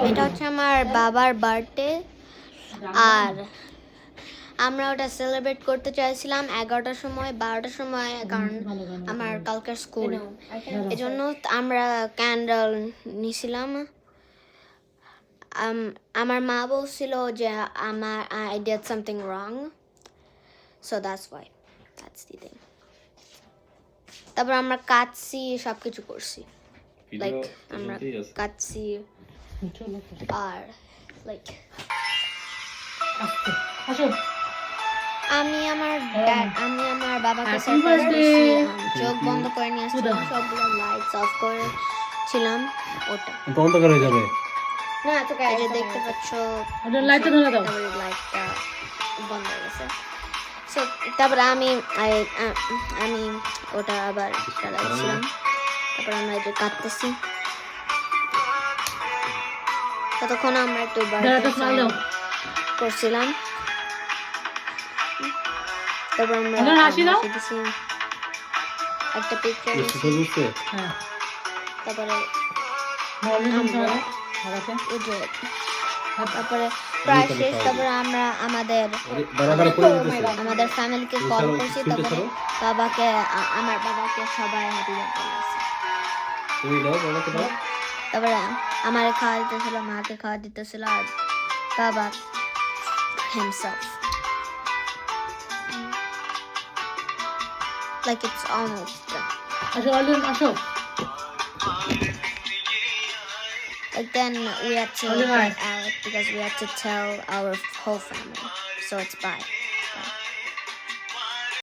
এটা হচ্ছে আমার বাবার বার্থডে আর আমরা ওটা সেলিব্রেট করতে চাইছিলাম 11টার সময় 12টার সময় কারণ আমার কালকের স্কুল এজন্য আমরা ক্যান্ডেল নিছিলাম আমার মা বলছিল যে I did something wrong so that's why that's the thing তারপর আমরা কাটছি সবকিছু করছি লাইক আমরা কাটছি আর লাইক আমি আমার বাবাকে সারপ্রাইজ করছি চোখ বন্ধ করে নিয়ে আসছিলাম সবগুলো লাইটস অফ করেছিলাম ওটা বন্ধ করে যাবে না তো গাইজ দেখতে পাচ্ছ লাইটটা ধরে দাও লাইটটা বন্ধ হয়ে গেছে সো তারপরে আমি ওটা আবার চালাচ্ছিলাম তারপর আমরা এটা কাটতেছি ততক্ষণ আমরা একটু করছিলাম তারপর আমরা একটা পিকচার তারপরে তারপরে প্রায় শেষ তারপরে আমরা আমাদের ফ্যামিলিকে কল করছি তারপরে আমার বাবাকে সবাই হ্যাপি বার্থডে তারপরে আমার খাওয়া দিতেছিল মাকে খাওয়া দিতেছিল আর বাবা himself like it's almost done. Like then we had to get out because we had to tell our whole family. So it's bye.